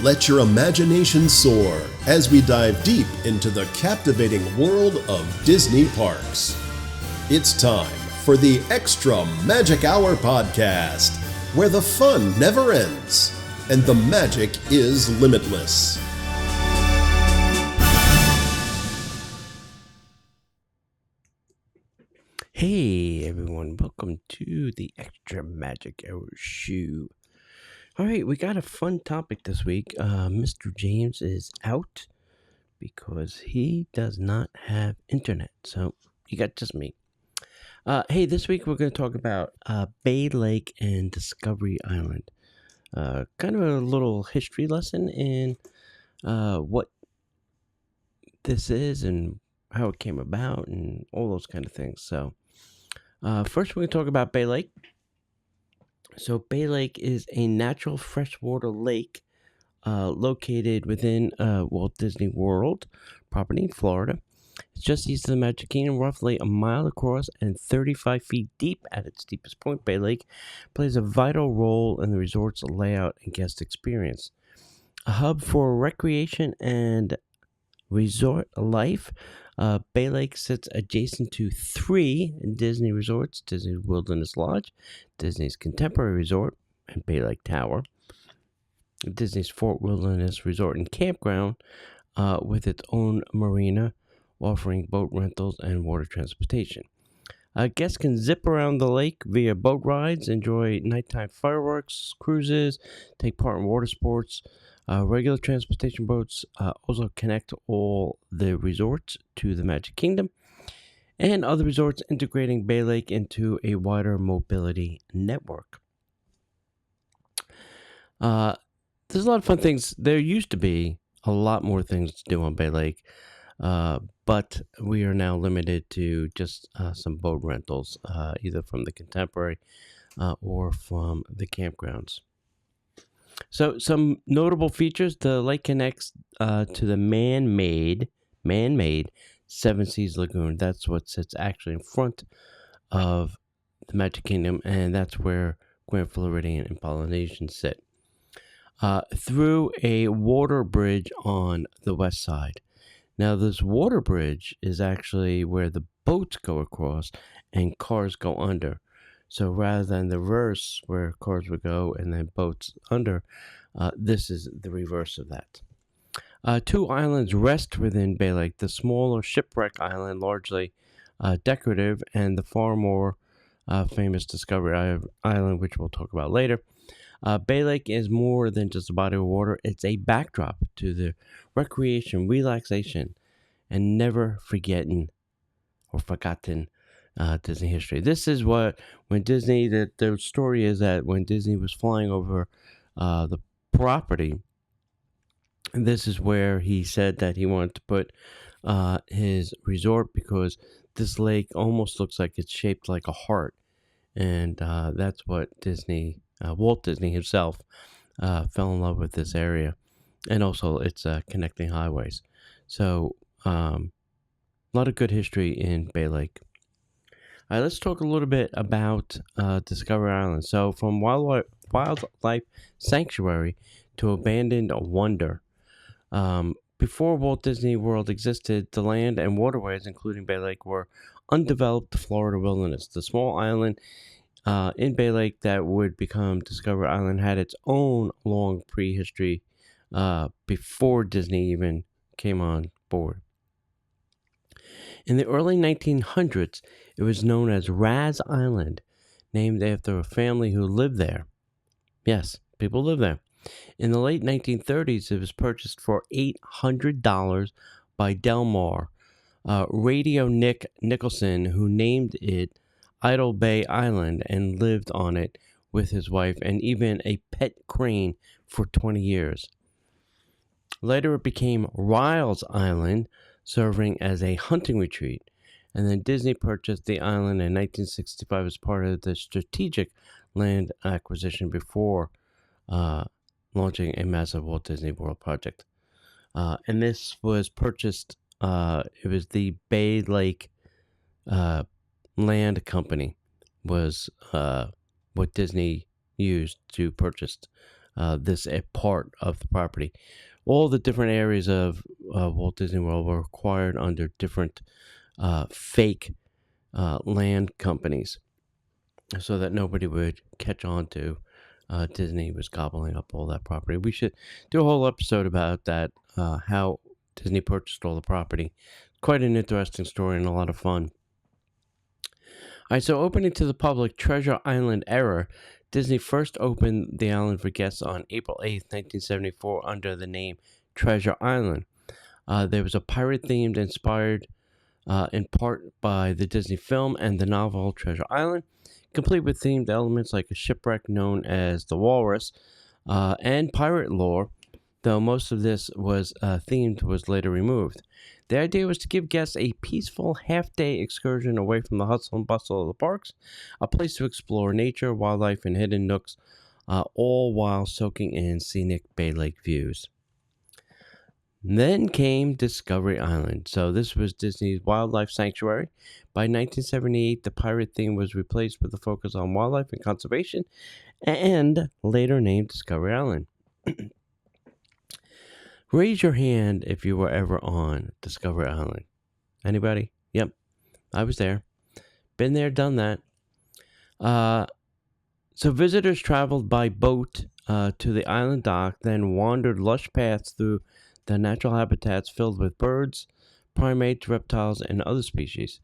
Let your imagination soar as we dive deep into the captivating world of Disney parks. It's time for the Extra Magic Hour podcast, where the fun never ends and the magic is limitless. Hey everyone, welcome to the Extra Magic Hour show. All right, we got a fun topic this week. Mr. James is out because he does not have internet, so you got just me. Hey, this week we're going to talk about Bay Lake and Discovery Island. Kind of a little history lesson in what this is and how it came about and all those kind of things. So first we're going to talk about Bay Lake. So Bay Lake is a natural freshwater lake located within Walt Disney World property in Florida. It's just east of the Magic Kingdom, roughly a mile across and 35 feet deep at its deepest point. Bay Lake plays a vital role in the resort's layout and guest experience. A hub for recreation and resort life, Bay Lake sits adjacent to 3 Disney resorts: Disney's Wilderness Lodge, Disney's Contemporary Resort, and Bay Lake Tower, Disney's Fort Wilderness Resort and Campground, with its own marina, offering boat rentals and water transportation. Guests can zip around the lake via boat rides, enjoy nighttime fireworks, cruises, take part in water sports. Regular transportation boats also connect all the resorts to the Magic Kingdom and other resorts, integrating Bay Lake into a wider mobility network. There's a lot of fun things. There used to be a lot more things to do on Bay Lake, but we are now limited to just some boat rentals, either from the Contemporary or from the campgrounds. So some notable features: the lake connects to the man-made Seven Seas Lagoon. That's what sits actually in front of the Magic Kingdom, and that's where Grand Floridian and Polynesian sit. Through a water bridge on the west side. Now, this water bridge is actually where the boats go across and cars go under. So rather than the reverse, where cars would go and then boats under, this is the reverse of that. 2 islands rest within Bay Lake: the smaller Shipwreck Island, largely decorative, and the far more famous Discovery Island, which we'll talk about later. Bay Lake is more than just a body of water. It's a backdrop to the recreation, relaxation, and never forgotten Disney history. This is what, when Disney, the story is that when Disney was flying over the property, this is where he said that he wanted to put his resort, because this lake almost looks like it's shaped like a heart. And that's what Walt Disney himself fell in love with this area. And also its connecting highways. So a lot of good history in Bay Lake. All right, let's talk a little bit about Discovery Island. So from wildlife sanctuary to abandoned wonder. Before Walt Disney World existed, the land and waterways, including Bay Lake, were undeveloped Florida wilderness. The small island in Bay Lake that would become Discovery Island had its own long prehistory before Disney even came on board. In the early 1900s, it was known as Raz Island, named after a family who lived there. Yes, people live there. In the late 1930s, it was purchased for $800 by Delmar. Radio Nick Nicholson, who named it Idle Bay Island and lived on it with his wife and even a pet crane for 20 years. Later, it became Riles Island, serving as a hunting retreat, and then Disney purchased the island in 1965 as part of the strategic land acquisition before launching a massive Walt Disney World project. And this was purchased, it was the Bay Lake Land Company was what Disney used to purchase this a part of the property. All the different areas of Walt Disney World were acquired under different fake land companies, so that nobody would catch on to Disney was gobbling up all that property. We should do a whole episode about that, how Disney purchased all the property. Quite an interesting story and a lot of fun. All right, so opening to the public, Treasure Island era. Disney first opened the island for guests on April 8th, 1974, under the name Treasure Island. There was a pirate themed inspired in part by the Disney film and the novel Treasure Island, complete with themed elements like a shipwreck known as the Walrus and pirate lore, though most of this was themed was later removed. The idea was to give guests a peaceful half-day excursion away from the hustle and bustle of the parks, a place to explore nature, wildlife, and hidden nooks, all while soaking in scenic Bay Lake views. Then came Discovery Island. So this was Disney's wildlife sanctuary. By 1978, the pirate theme was replaced with a focus on wildlife and conservation, and later named Discovery Island. Raise your hand if you were ever on Discovery Island. Anybody? Yep, I was there. Been there, done that. So visitors traveled by boat to the island dock, then wandered lush paths through the natural habitats filled with birds, primates, reptiles, and other species.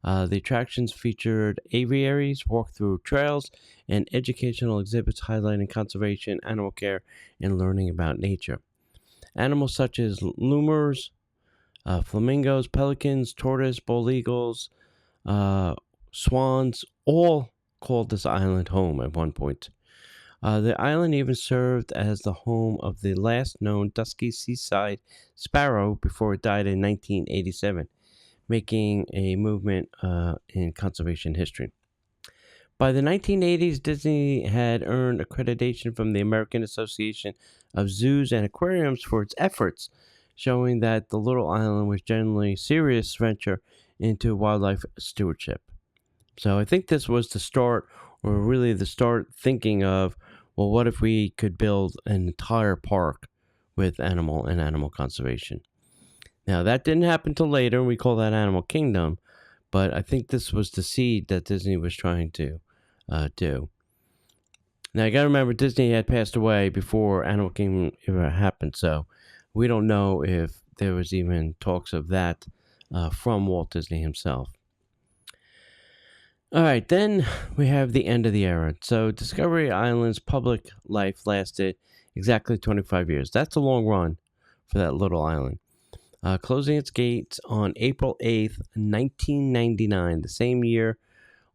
The attractions featured aviaries, walk-through trails, and educational exhibits highlighting conservation, animal care, and learning about nature. Animals such as lemurs, flamingos, pelicans, tortoise, bald eagles, swans, all called this island home at one point. The island even served as the home of the last known dusky seaside sparrow before it died in 1987, making a movement in conservation history. By the 1980s, Disney had earned accreditation from the American Association of Zoos and Aquariums for its efforts, showing that the little island was generally a serious venture into wildlife stewardship. So I think this was the start, or really the start thinking of, well, what if we could build an entire park with animal conservation? Now, that didn't happen till later, and we call that Animal Kingdom, but I think this was the seed that Disney was trying to do. Now, you got to remember, Disney had passed away before Animal Kingdom ever happened, so we don't know if there was even talks of that from Walt Disney himself. All right, then we have the end of the era. So Discovery Island's public life lasted exactly 25 years. That's a long run for that little island. Closing its gates on April 8th, 1999, the same year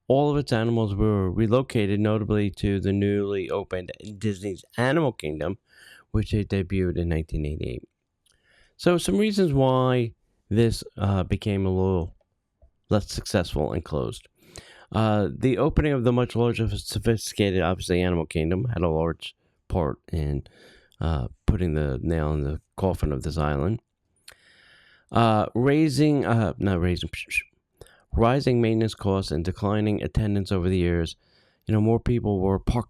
all of its animals were relocated, notably to the newly opened Disney's Animal Kingdom, which they debuted in 1988. So some reasons why this became a little less successful and closed. The opening of the much larger, sophisticated, obviously, Animal Kingdom had a large part in putting the nail in the coffin of this island. Rising maintenance costs and declining attendance over the years. More people were park,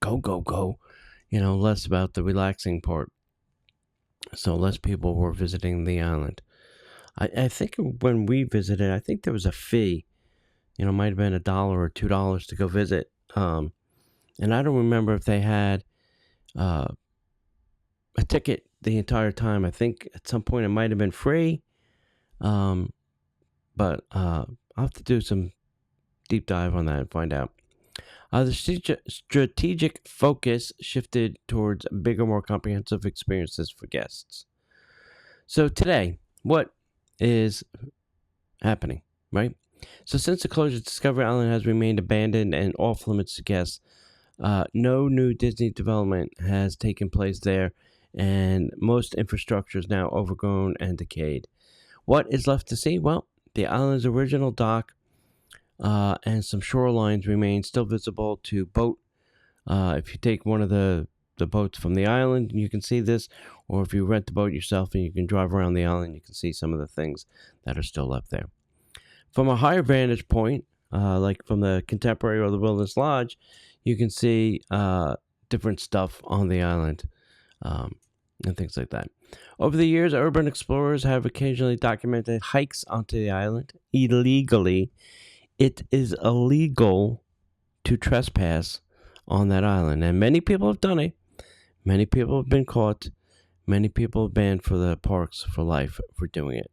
go. Less about the relaxing part. So less people were visiting the island. I think when we visited, I think there was a fee. Might have been $1 or $2 to go visit. And I don't remember if they had a ticket the entire time. I think at some point it might have been free. But I'll have to do some deep dive on that and find out. The strategic focus shifted towards bigger, more comprehensive experiences for guests. So today, what is happening, right? So since the closure, Discovery Island has remained abandoned and off limits to guests. No new Disney development has taken place there, and most infrastructure is now overgrown and decayed. What is left to see? Well, the island's original dock and some shorelines remain still visible to boat. If you take one of the boats from the island, you can see this, or if you rent the boat yourself and you can drive around the island, you can see some of the things that are still left there. From a higher vantage point, like from the Contemporary or the Wilderness Lodge, you can see different stuff on the island, and things like that. Over the years, urban explorers have occasionally documented hikes onto the island illegally. It is illegal to trespass on that island, and many people have done it. Many people have been caught. Many people have banned for the parks for life for doing it.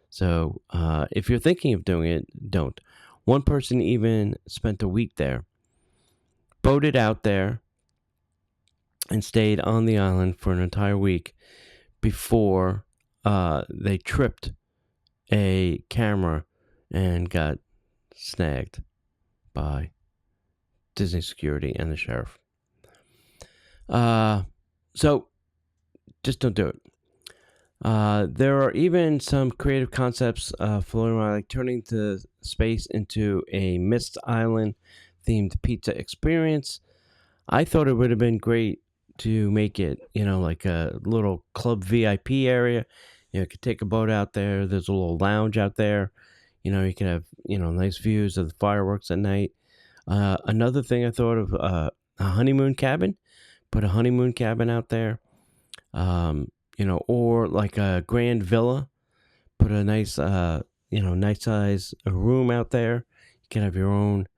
So if you're thinking of doing it, don't. One person even spent a week there, boated out there, and stayed on the island for an entire week before they tripped a camera and got snagged by Disney security and the sheriff. So just don't do it. There are even some creative concepts floating around, like turning the space into a Mist Island themed pizza experience. I thought it would have been great to make it, like a little club VIP area. You could take a boat out there. There's a little lounge out there. You could have, nice views of the fireworks at night. Another thing I thought of, a honeymoon cabin. Put a honeymoon cabin out there. Or like a grand villa. Put a nice, nice size room out there. You can have your own,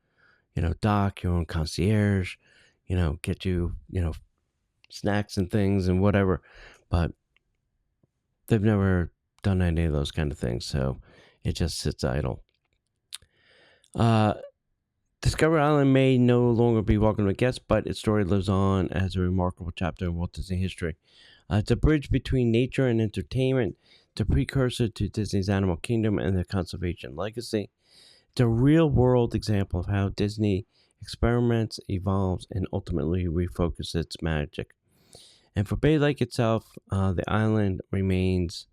dock, your own concierge, get you, snacks and things and whatever. But they've never done any of those kind of things, so it just sits idle. Discovery Island may no longer be welcome to guests, but its story lives on as a remarkable chapter in Walt Disney history. It's a bridge between nature and entertainment. It's a precursor to Disney's Animal Kingdom and the conservation legacy. It's a real-world example of how Disney experiments, evolves, and ultimately refocuses its magic. And for Bay Lake itself, the island remains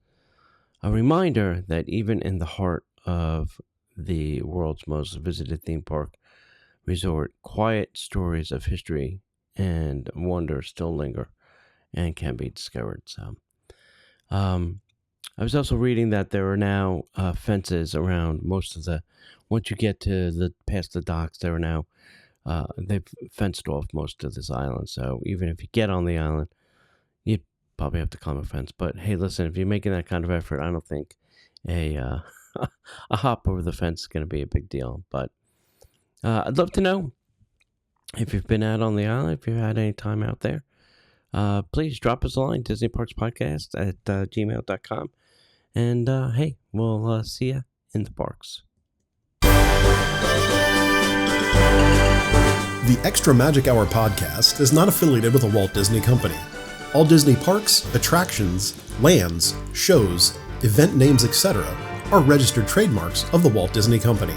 a reminder that even in the heart of the world's most visited theme park resort, quiet stories of history and wonder still linger and can be discovered. So, I was also reading that there are now fences around most of the. Once you get to past the docks, there are now they've fenced off most of this island. So even if you get on the island, you'd probably have to climb a fence. But hey, listen, if you're making that kind of effort, I don't think a hop over the fence is going to be a big deal. But I'd love to know if you've been out on the island, if you've had any time out there. Please drop us a line, DisneyParksPodcast at gmail.com. And hey, we'll see you in the parks. The Extra Magic Hour podcast is not affiliated with the Walt Disney Company. All Disney parks, attractions, lands, shows, event names, etc. are registered trademarks of the Walt Disney Company.